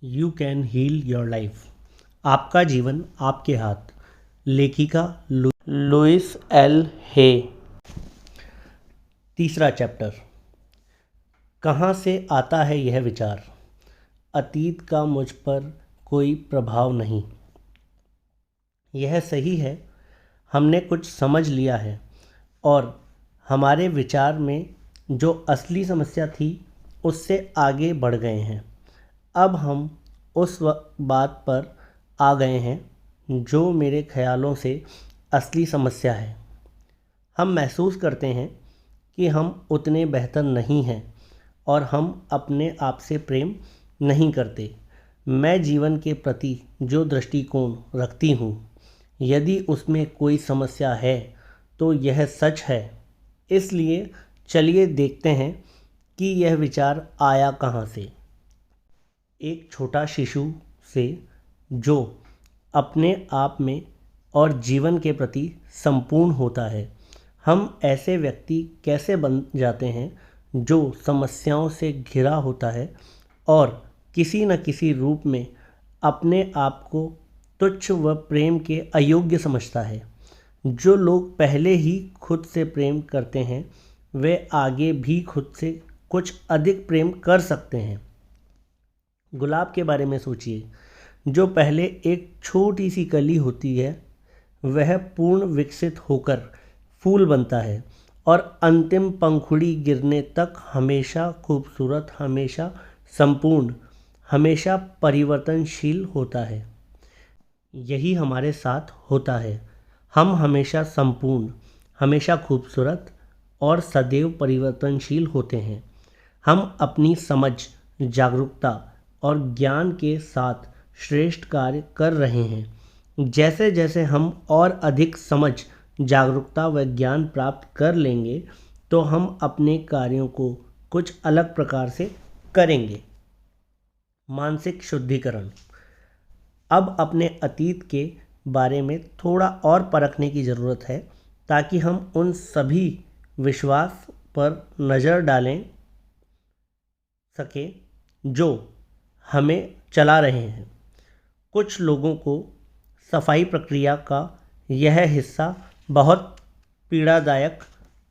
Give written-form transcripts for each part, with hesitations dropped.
You can heal your life. आपका जीवन आपके हाथ। लेखिका लुइस एल हे। तीसरा चैप्टर। कहाँ से आता है यह विचार? अतीत का मुझ पर कोई प्रभाव नहीं। यह सही है, हमने कुछ समझ लिया है और हमारे विचार में जो असली समस्या थी उससे आगे बढ़ गए हैं। अब हम उस बात पर आ गए हैं जो मेरे ख्यालों से असली समस्या है। हम महसूस करते हैं कि हम उतने बेहतर नहीं हैं और हम अपने आप से प्रेम नहीं करते। मैं जीवन के प्रति जो दृष्टिकोण रखती हूँ, यदि उसमें कोई समस्या है तो यह सच है। इसलिए चलिए देखते हैं कि यह विचार आया कहाँ से। एक छोटा शिशु से जो अपने आप में और जीवन के प्रति संपूर्ण होता है। हम ऐसे व्यक्ति कैसे बन जाते हैं जो समस्याओं से घिरा होता है और किसी न किसी रूप में अपने आप को तुच्छ व प्रेम के अयोग्य समझता है। जो लोग पहले ही खुद से प्रेम करते हैं वे आगे भी खुद से कुछ अधिक प्रेम कर सकते हैं। गुलाब के बारे में सोचिए, जो पहले एक छोटी सी कली होती है वह पूर्ण विकसित होकर फूल बनता है और अंतिम पंखुड़ी गिरने तक हमेशा खूबसूरत, हमेशा संपूर्ण, हमेशा परिवर्तनशील होता है। यही हमारे साथ होता है। हम हमेशा संपूर्ण, हमेशा खूबसूरत और सदैव परिवर्तनशील होते हैं। हम अपनी समझ, जागरूकता और ज्ञान के साथ श्रेष्ठ कार्य कर रहे हैं। जैसे जैसे हम और अधिक समझ, जागरूकता व ज्ञान प्राप्त कर लेंगे तो हम अपने कार्यों को कुछ अलग प्रकार से करेंगे। मानसिक शुद्धिकरण। अब अपने अतीत के बारे में थोड़ा और परखने की ज़रूरत है ताकि हम उन सभी विश्वास पर नज़र डालें सके जो हमें चला रहे हैं। कुछ लोगों को सफाई प्रक्रिया का यह हिस्सा बहुत पीड़ादायक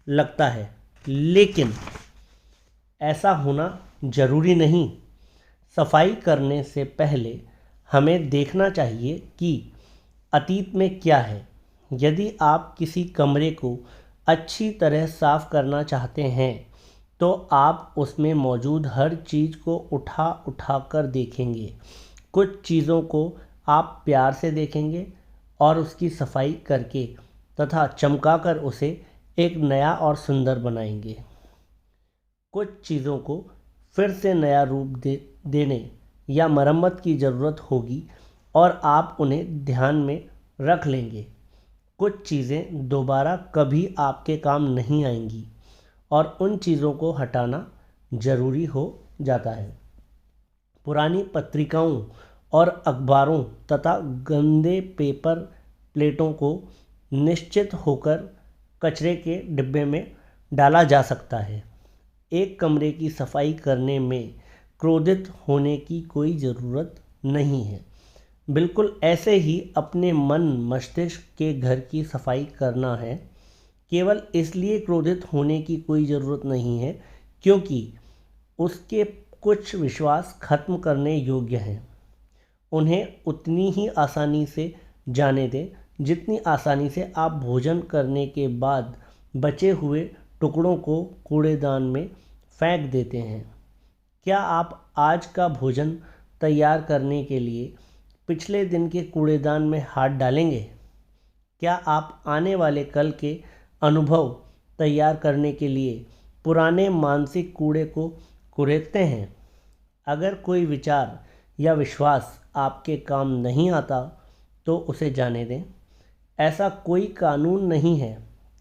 लगता है, लेकिन ऐसा होना ज़रूरी नहीं। सफाई करने से पहले हमें देखना चाहिए कि अतीत में क्या है। यदि आप किसी कमरे को अच्छी तरह साफ करना चाहते हैं तो आप उसमें मौजूद हर चीज़ को उठा उठा कर देखेंगे। कुछ चीज़ों को आप प्यार से देखेंगे और उसकी सफाई करके तथा चमकाकर उसे एक नया और सुंदर बनाएंगे। कुछ चीज़ों को फिर से नया रूप देने या मरम्मत की ज़रूरत होगी और आप उन्हें ध्यान में रख लेंगे। कुछ चीज़ें दोबारा कभी आपके काम नहीं आएंगी और उन चीज़ों को हटाना ज़रूरी हो जाता है। पुरानी पत्रिकाओं और अखबारों तथा गंदे पेपर प्लेटों को निश्चित होकर कचरे के डिब्बे में डाला जा सकता है। एक कमरे की सफाई करने में क्रोधित होने की कोई ज़रूरत नहीं है। बिल्कुल ऐसे ही अपने मन मस्तिष्क के घर की सफाई करना है। केवल इसलिए क्रोधित होने की कोई ज़रूरत नहीं है क्योंकि उसके कुछ विश्वास खत्म करने योग्य हैं। उन्हें उतनी ही आसानी से जाने दें जितनी आसानी से आप भोजन करने के बाद बचे हुए टुकड़ों को कूड़ेदान में फेंक देते हैं। क्या आप आज का भोजन तैयार करने के लिए पिछले दिन के कूड़ेदान में हाथ डालेंगे? क्या आप आने वाले कल के अनुभव तैयार करने के लिए पुराने मानसिक कूड़े को कुरेदते हैं? अगर कोई विचार या विश्वास आपके काम नहीं आता तो उसे जाने दें। ऐसा कोई कानून नहीं है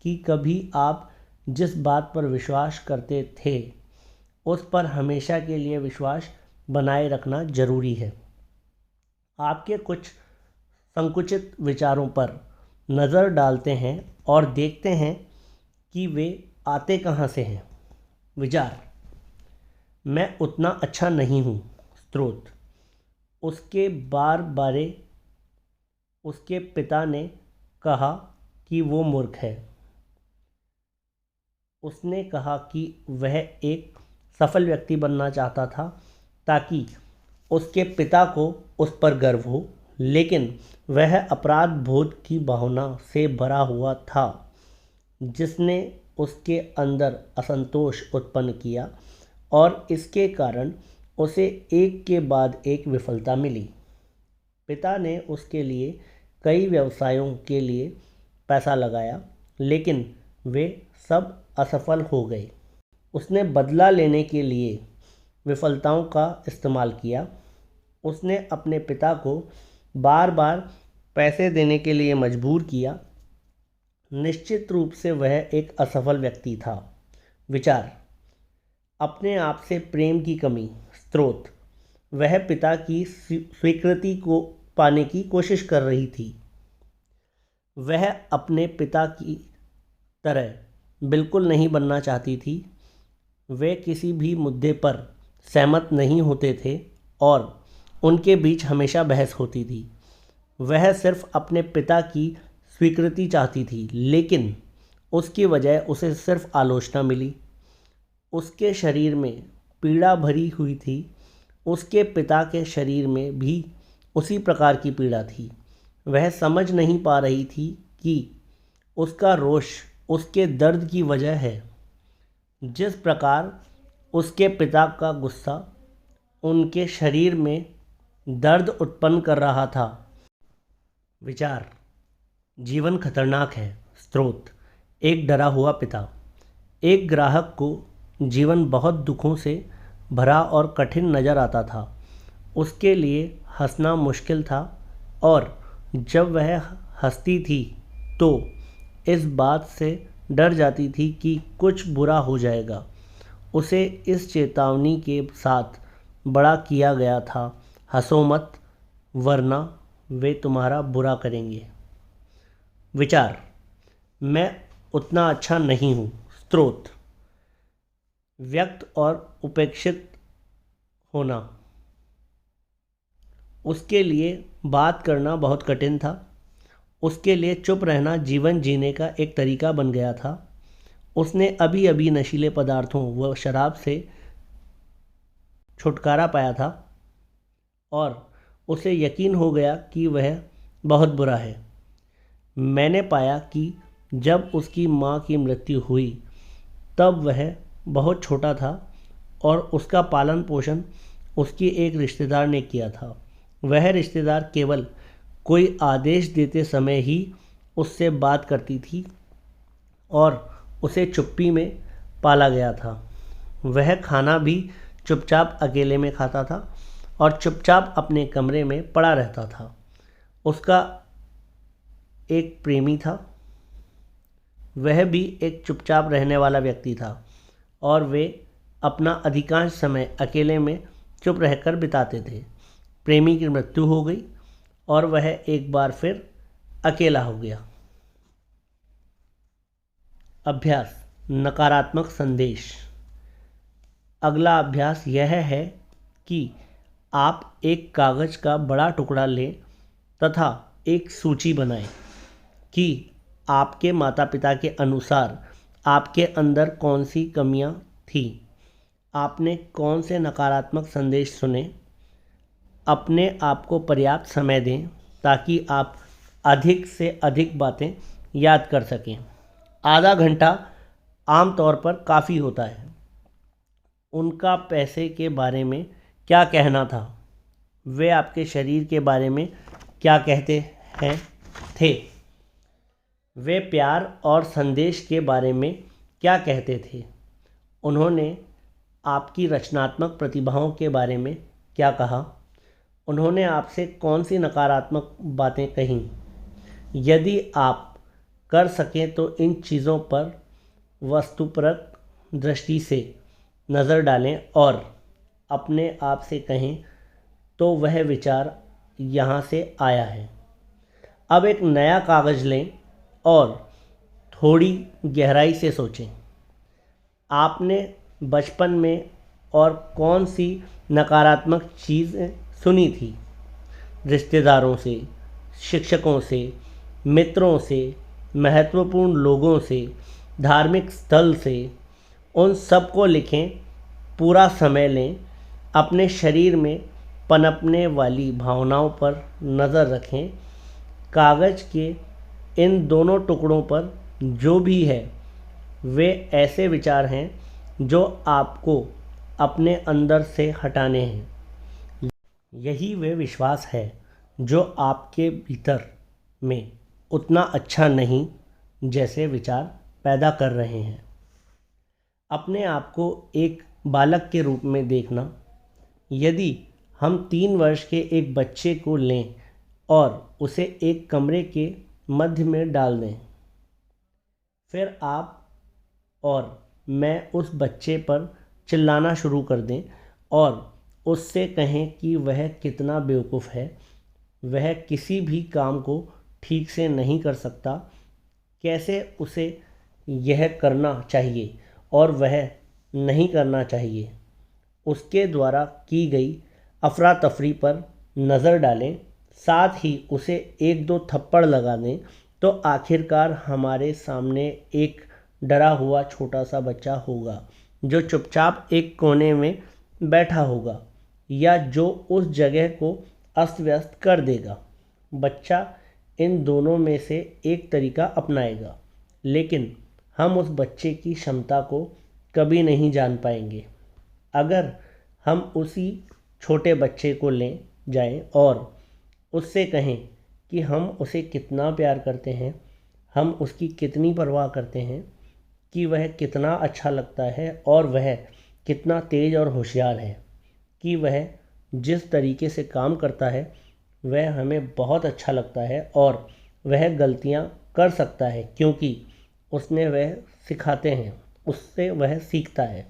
कि कभी आप जिस बात पर विश्वास करते थे उस पर हमेशा के लिए विश्वास बनाए रखना जरूरी है। आपके कुछ संकुचित विचारों पर नज़र डालते हैं और देखते हैं कि वे आते कहाँ से हैं। विचार: मैं उतना अच्छा नहीं हूँ। स्रोत: उसके बार बारे उसके पिता ने कहा कि वो मूर्ख है। उसने कहा कि वह एक सफल व्यक्ति बनना चाहता था ताकि उसके पिता को उस पर गर्व हो, लेकिन वह अपराध बोध की भावना से भरा हुआ था जिसने उसके अंदर असंतोष उत्पन्न किया और इसके कारण उसे एक के बाद एक विफलता मिली। पिता ने उसके लिए कई व्यवसायों के लिए पैसा लगाया, लेकिन वे सब असफल हो गए। उसने बदला लेने के लिए विफलताओं का इस्तेमाल किया। उसने अपने पिता को बार बार पैसे देने के लिए मजबूर किया। निश्चित रूप से वह एक असफल व्यक्ति था। विचार: अपने आप से प्रेम की कमी। स्रोत: वह पिता की स्वीकृति को पाने की कोशिश कर रही थी। वह अपने पिता की तरह बिल्कुल नहीं बनना चाहती थी। वे किसी भी मुद्दे पर सहमत नहीं होते थे और उनके बीच हमेशा बहस होती थी। वह सिर्फ अपने पिता की स्वीकृति चाहती थी, लेकिन उसकी वजह उसे सिर्फ आलोचना मिली। उसके शरीर में पीड़ा भरी हुई थी। उसके पिता के शरीर में भी उसी प्रकार की पीड़ा थी। वह समझ नहीं पा रही थी कि उसका रोष उसके दर्द की वजह है। जिस प्रकार उसके पिता का गुस्सा उनके शरीर में दर्द उत्पन्न कर रहा था। विचार: जीवन खतरनाक है। स्रोत: एक डरा हुआ पिता। एक ग्राहक को जीवन बहुत दुखों से भरा और कठिन नज़र आता था। उसके लिए हंसना मुश्किल था और जब वह हंसती थी तो इस बात से डर जाती थी कि कुछ बुरा हो जाएगा। उसे इस चेतावनी के साथ बड़ा किया गया था, हंसो मत वरना वे तुम्हारा बुरा करेंगे। विचार: मैं उतना अच्छा नहीं हूँ। स्रोत: व्यक्त और उपेक्षित होना। उसके लिए बात करना बहुत कठिन था। उसके लिए चुप रहना जीवन जीने का एक तरीका बन गया था। उसने अभी अभी नशीले पदार्थों व शराब से छुटकारा पाया था और उसे यकीन हो गया कि वह बहुत बुरा है। मैंने पाया कि जब उसकी माँ की मृत्यु हुई तब वह बहुत छोटा था और उसका पालन पोषण उसकी एक रिश्तेदार ने किया था। वह रिश्तेदार केवल कोई आदेश देते समय ही उससे बात करती थी और उसे चुप्पी में पाला गया था। वह खाना भी चुपचाप अकेले में खाता था और चुपचाप अपने कमरे में पड़ा रहता था। उसका एक प्रेमी था। वह भी एक चुपचाप रहने वाला व्यक्ति था और वे अपना अधिकांश समय अकेले में चुप रहकर बिताते थे। प्रेमी की मृत्यु हो गई और वह एक बार फिर अकेला हो गया। अभ्यास: नकारात्मक संदेश। अगला अभ्यास यह है कि आप एक कागज़ का बड़ा टुकड़ा लें तथा एक सूची बनाएं कि आपके माता पिता के अनुसार आपके अंदर कौन सी कमियां थीं। आपने कौन से नकारात्मक संदेश सुने। अपने आप को पर्याप्त समय दें ताकि आप अधिक से अधिक बातें याद कर सकें। आधा घंटा आमतौर पर काफ़ी होता है। उनका पैसे के बारे में क्या कहना था। वे आपके शरीर के बारे में क्या कहते थे। वे प्यार और संदेश के बारे में क्या कहते थे। उन्होंने आपकी रचनात्मक प्रतिभाओं के बारे में क्या कहा। उन्होंने आपसे कौन सी नकारात्मक बातें कहीं। यदि आप कर सकें तो इन चीज़ों पर वस्तुपरक दृष्टि से नज़र डालें और अपने आप से कहें तो वह विचार यहाँ से आया है। अब एक नया कागज़ लें और थोड़ी गहराई से सोचें। आपने बचपन में और कौन सी नकारात्मक चीज़ें सुनी थी। रिश्तेदारों से, शिक्षकों से, मित्रों से, महत्वपूर्ण लोगों से, धार्मिक स्थल से, उन सब को लिखें। पूरा समय लें। अपने शरीर में पनपने वाली भावनाओं पर नज़र रखें। कागज़ के इन दोनों टुकड़ों पर जो भी है वे ऐसे विचार हैं जो आपको अपने अंदर से हटाने हैं। यही वे विश्वास है जो आपके भीतर में उतना अच्छा नहीं जैसे विचार पैदा कर रहे हैं। अपने आप को एक बालक के रूप में देखना। यदि हम 3 वर्ष के एक बच्चे को लें और उसे एक कमरे के मध्य में डाल दें, फिर आप और मैं उस बच्चे पर चिल्लाना शुरू कर दें और उससे कहें कि वह कितना बेवकूफ़ है, वह किसी भी काम को ठीक से नहीं कर सकता, कैसे उसे यह करना चाहिए और वह नहीं करना चाहिए। उसके द्वारा की गई अफरा तफरी पर नज़र डालें, साथ ही उसे 1-2 थप्पड़ लगा दें, तो आखिरकार हमारे सामने एक डरा हुआ छोटा सा बच्चा होगा जो चुपचाप एक कोने में बैठा होगा या जो उस जगह को अस्त व्यस्त कर देगा। बच्चा इन दोनों में से एक तरीका अपनाएगा, लेकिन हम उस बच्चे की क्षमता को कभी नहीं जान पाएंगे। अगर हम उसी छोटे बच्चे को ले जाएं और उससे कहें कि हम उसे कितना प्यार करते हैं, हम उसकी कितनी परवाह करते हैं, कि वह कितना अच्छा लगता है और वह कितना तेज़ और होशियार है, कि वह जिस तरीके से काम करता है वह हमें बहुत अच्छा लगता है और वह गलतियां कर सकता है क्योंकि उसने वह सिखाते हैं, उससे वह सीखता है,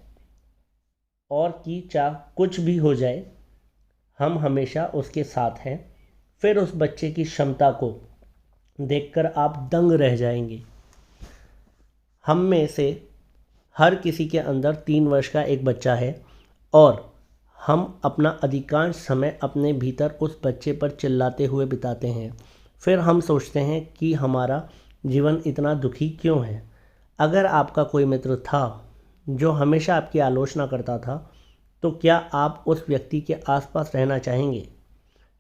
और कि चाहे कुछ भी हो जाए हम हमेशा उसके साथ हैं। फिर उस बच्चे की क्षमता को देखकर आप दंग रह जाएंगे। हम में से हर किसी के अंदर 3 वर्ष का एक बच्चा है और हम अपना अधिकांश समय अपने भीतर उस बच्चे पर चिल्लाते हुए बिताते हैं। फिर हम सोचते हैं कि हमारा जीवन इतना दुखी क्यों है। अगर आपका कोई मित्र था जो हमेशा आपकी आलोचना करता था, तो क्या आप उस व्यक्ति के आसपास रहना चाहेंगे?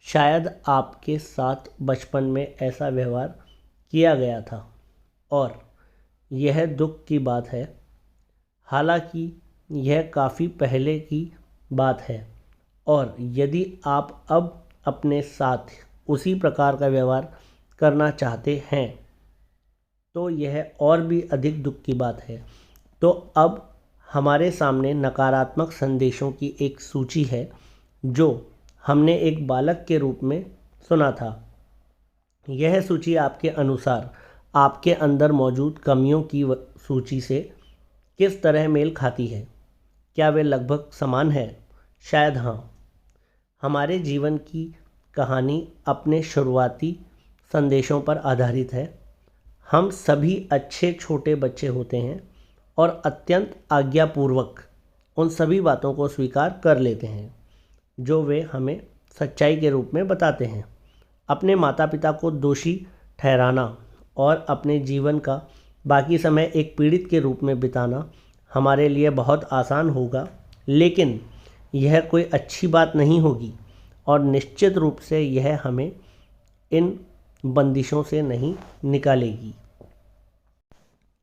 शायद आपके साथ बचपन में ऐसा व्यवहार किया गया था और यह दुख की बात है। हालांकि यह काफ़ी पहले की बात है और यदि आप अब अपने साथ उसी प्रकार का व्यवहार करना चाहते हैं तो यह और भी अधिक दुख की बात है। तो अब हमारे सामने नकारात्मक संदेशों की एक सूची है जो हमने एक बालक के रूप में सुना था। यह सूची आपके अनुसार आपके अंदर मौजूद कमियों की सूची से किस तरह मेल खाती है? क्या वे लगभग समान है? शायद हाँ। हमारे जीवन की कहानी अपने शुरुआती संदेशों पर आधारित है। हम सभी अच्छे छोटे बच्चे होते हैं और अत्यंत आज्ञापूर्वक उन सभी बातों को स्वीकार कर लेते हैं जो वे हमें सच्चाई के रूप में बताते हैं। अपने माता पिता को दोषी ठहराना और अपने जीवन का बाकी समय एक पीड़ित के रूप में बिताना हमारे लिए बहुत आसान होगा, लेकिन यह कोई अच्छी बात नहीं होगी और निश्चित रूप से यह हमें इन बंदिशों से नहीं निकालेगी।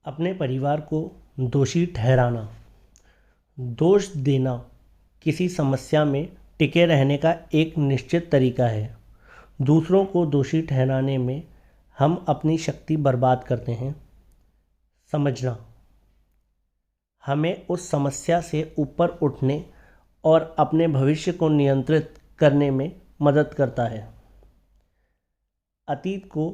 अपने परिवार को दोषी ठहराना, दोष देना किसी समस्या में टिके रहने का एक निश्चित तरीका है। दूसरों को दोषी ठहराने में हम अपनी शक्ति बर्बाद करते हैं। समझना हमें उस समस्या से ऊपर उठने और अपने भविष्य को नियंत्रित करने में मदद करता है। अतीत को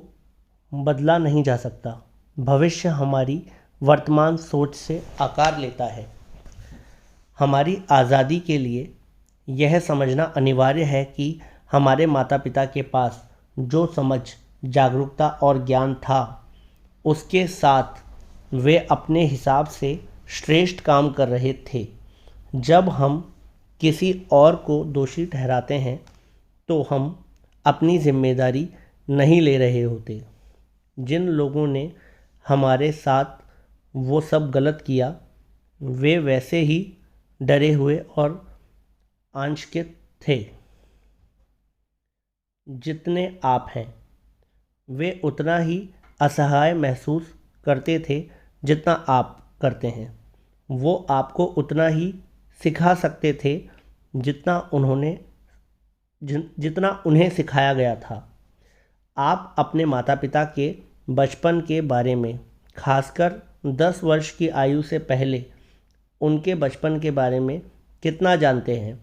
बदला नहीं जा सकता, भविष्य हमारी वर्तमान सोच से आकार लेता है। हमारी आज़ादी के लिए यह समझना अनिवार्य है कि हमारे माता पिता के पास जो समझ, जागरूकता और ज्ञान था, उसके साथ वे अपने हिसाब से श्रेष्ठ काम कर रहे थे। जब हम किसी और को दोषी ठहराते हैं तो हम अपनी जिम्मेदारी नहीं ले रहे होते। जिन लोगों ने हमारे साथ वो सब गलत किया, वे वैसे ही डरे हुए और आंशिक थे जितने आप हैं। वे उतना ही असहाय महसूस करते थे जितना आप करते हैं। वो आपको उतना ही सिखा सकते थे जितना उन्हें सिखाया गया था। आप अपने माता पिता के बचपन के बारे में, खासकर 10 वर्ष की आयु से पहले उनके बचपन के बारे में कितना जानते हैं?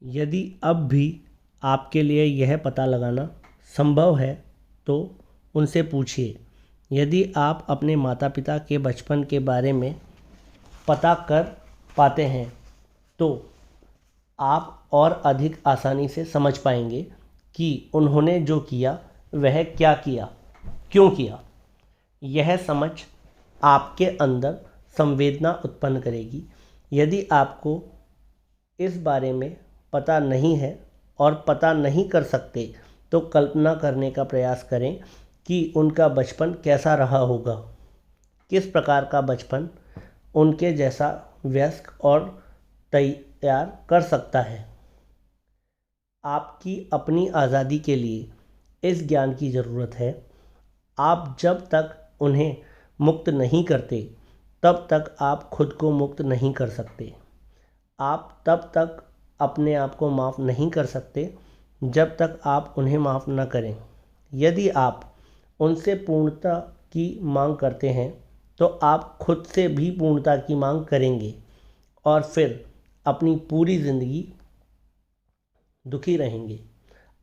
यदि अब भी आपके लिए यह पता लगाना संभव है तो उनसे पूछिए। यदि आप अपने माता पिता के बचपन के बारे में पता कर पाते हैं तो आप और अधिक आसानी से समझ पाएंगे कि उन्होंने जो किया वह क्या किया, क्यों किया। यह समझ आपके अंदर संवेदना उत्पन्न करेगी। यदि आपको इस बारे में पता नहीं है और पता नहीं कर सकते तो कल्पना करने का प्रयास करें कि उनका बचपन कैसा रहा होगा। किस प्रकार का बचपन उनके जैसा वयस्क और तैयार कर सकता है। आपकी अपनी आज़ादी के लिए इस ज्ञान की ज़रूरत है। आप जब तक उन्हें मुक्त नहीं करते तब तक आप खुद को मुक्त नहीं कर सकते। आप तब तक अपने आप को माफ़ नहीं कर सकते जब तक आप उन्हें माफ़ न करें। यदि आप उनसे पूर्णता की मांग करते हैं तो आप खुद से भी पूर्णता की मांग करेंगे और फिर अपनी पूरी ज़िंदगी दुखी रहेंगे।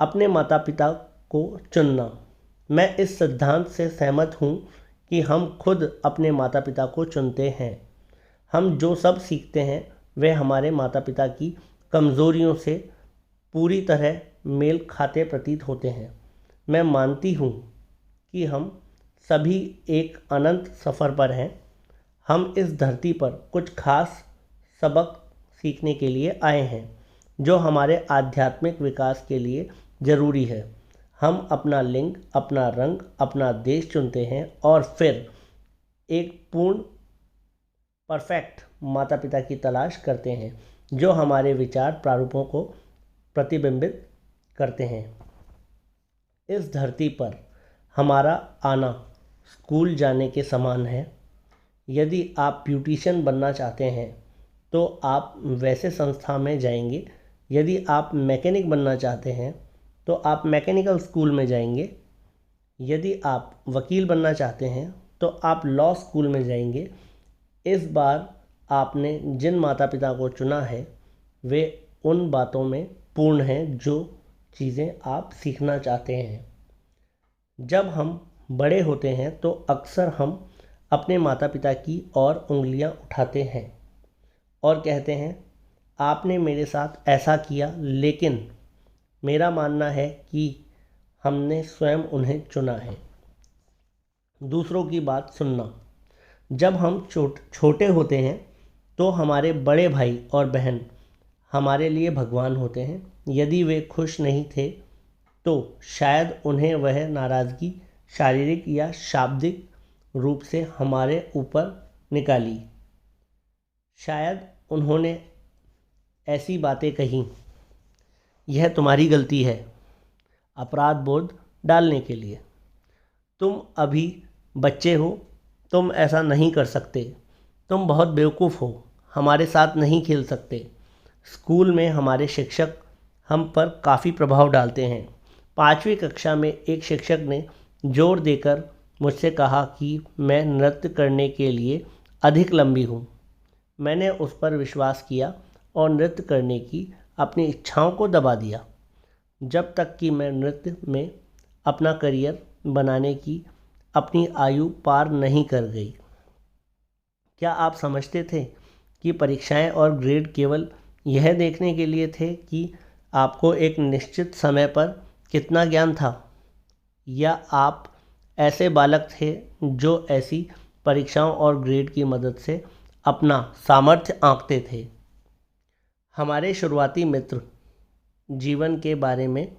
अपने माता पिता को चुनना। मैं इस सिद्धांत से सहमत हूँ कि हम खुद अपने माता पिता को चुनते हैं। हम जो सब सीखते हैं वह हमारे माता पिता की कमज़ोरियों से पूरी तरह मेल खाते प्रतीत होते हैं। मैं मानती हूँ कि हम सभी एक अनंत सफ़र पर हैं। हम इस धरती पर कुछ खास सबक सीखने के लिए आए हैं जो हमारे आध्यात्मिक विकास के लिए ज़रूरी है। हम अपना लिंग, अपना रंग, अपना देश चुनते हैं और फिर एक पूर्ण परफेक्ट माता पिता की तलाश करते हैं जो हमारे विचार प्रारूपों को प्रतिबिंबित करते हैं। इस धरती पर हमारा आना स्कूल जाने के समान है। यदि आप ब्यूटिशियन बनना चाहते हैं तो आप वैसे संस्था में जाएंगे। यदि आप मैकेनिक बनना चाहते हैं तो आप मैकेनिकल स्कूल में जाएंगे। यदि आप वकील बनना चाहते हैं तो आप लॉ स्कूल में जाएंगे। इस बार आपने जिन माता पिता को चुना है वे उन बातों में पूर्ण हैं जो चीज़ें आप सीखना चाहते हैं। जब हम बड़े होते हैं तो अक्सर हम अपने माता पिता की ओर उंगलियां उठाते हैं और कहते हैं आपने मेरे साथ ऐसा किया, लेकिन मेरा मानना है कि हमने स्वयं उन्हें चुना है। दूसरों की बात सुनना। जब हम छोटे होते हैं तो हमारे बड़े भाई और बहन हमारे लिए भगवान होते हैं। यदि वे खुश नहीं थे तो शायद उन्हें वह नाराज़गी शारीरिक या शाब्दिक रूप से हमारे ऊपर निकाली। शायद उन्होंने ऐसी बातें कहीं, यह तुम्हारी गलती है, अपराध बोध डालने के लिए। तुम अभी बच्चे हो, तुम ऐसा नहीं कर सकते, तुम बहुत बेवकूफ़ हो, हमारे साथ नहीं खेल सकते। स्कूल में हमारे शिक्षक हम पर काफ़ी प्रभाव डालते हैं। 5वीं कक्षा में एक शिक्षक ने जोर देकर मुझसे कहा कि मैं नृत्य करने के लिए अधिक लंबी हूँ। मैंने उस पर विश्वास किया और नृत्य करने की अपनी इच्छाओं को दबा दिया जब तक कि मैं नृत्य में अपना करियर बनाने की अपनी आयु पार नहीं कर गई। क्या आप समझते थे कि परीक्षाएं और ग्रेड केवल यह देखने के लिए थे कि आपको एक निश्चित समय पर कितना ज्ञान था, या आप ऐसे बालक थे जो ऐसी परीक्षाओं और ग्रेड की मदद से अपना सामर्थ्य आंकते थे? हमारे शुरुआती मित्र जीवन के बारे में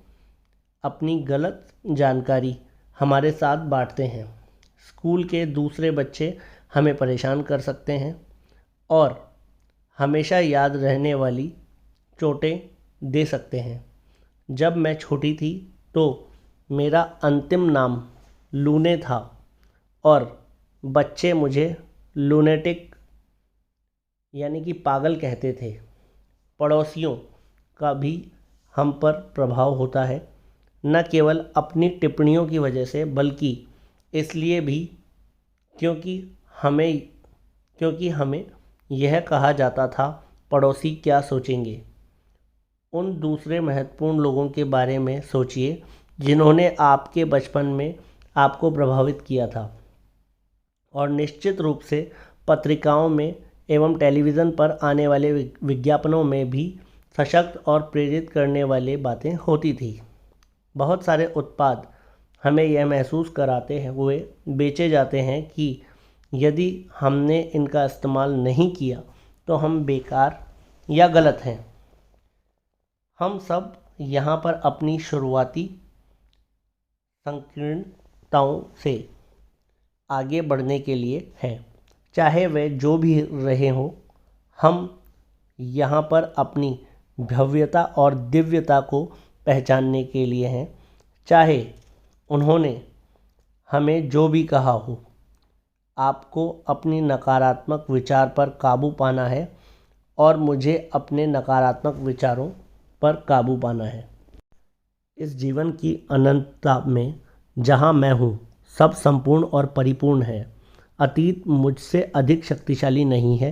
अपनी गलत जानकारी हमारे साथ बांटते हैं। स्कूल के दूसरे बच्चे हमें परेशान कर सकते हैं और हमेशा याद रहने वाली चोटें दे सकते हैं। जब मैं छोटी थी तो मेरा अंतिम नाम लूने था और बच्चे मुझे लूनेटिक यानी कि पागल कहते थे। पड़ोसियों का भी हम पर प्रभाव होता है, न केवल अपनी टिप्पणियों की वजह से बल्कि इसलिए भी क्योंकि हमें यह कहा जाता था पड़ोसी क्या सोचेंगे। उन दूसरे महत्वपूर्ण लोगों के बारे में सोचिए जिन्होंने आपके बचपन में आपको प्रभावित किया था। और निश्चित रूप से पत्रिकाओं में एवं टेलीविज़न पर आने वाले विज्ञापनों में भी सशक्त और प्रेरित करने वाली बातें होती थी। बहुत सारे उत्पाद हमें यह महसूस कराते हुए बेचे जाते हैं कि यदि हमने इनका इस्तेमाल नहीं किया तो हम बेकार या गलत हैं। हम सब यहाँ पर अपनी शुरुआती संकीर्णताओं से आगे बढ़ने के लिए हैं, चाहे वे जो भी रहे हों। हम यहाँ पर अपनी भव्यता और दिव्यता को पहचानने के लिए हैं, चाहे उन्होंने हमें जो भी कहा हो। आपको अपनी नकारात्मक विचार पर काबू पाना है और मुझे अपने नकारात्मक विचारों पर काबू पाना है। इस जीवन की अनंतता में जहाँ मैं हूँ, सब संपूर्ण और परिपूर्ण है। अतीत मुझसे अधिक शक्तिशाली नहीं है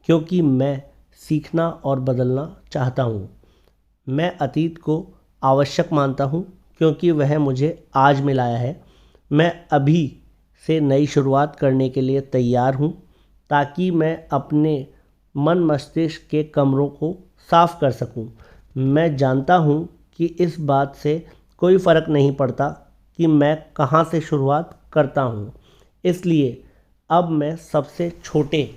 क्योंकि मैं सीखना और बदलना चाहता हूँ। मैं अतीत को आवश्यक मानता हूँ क्योंकि वह मुझे आज में लाया है। मैं अभी से नई शुरुआत करने के लिए तैयार हूँ ताकि मैं अपने मन मस्तिष्क के कमरों को साफ कर सकूँ। मैं जानता हूँ कि इस बात से कोई फ़र्क नहीं पड़ता कि मैं कहाँ से शुरुआत करता हूँ। इसलिए अब मैं सबसे छोटे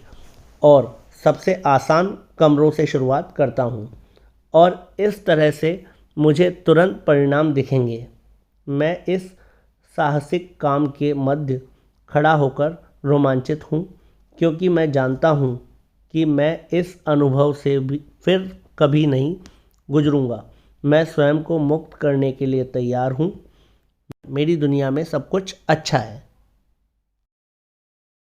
और सबसे आसान कमरों से शुरुआत करता हूँ और इस तरह से मुझे तुरंत परिणाम दिखेंगे। मैं इस साहसिक काम के मध्य खड़ा होकर रोमांचित हूँ क्योंकि मैं जानता हूँ कि मैं इस अनुभव से भी फिर कभी नहीं गुजरूँगा। मैं स्वयं को मुक्त करने के लिए तैयार हूँ। मेरी दुनिया में सब कुछ अच्छा है।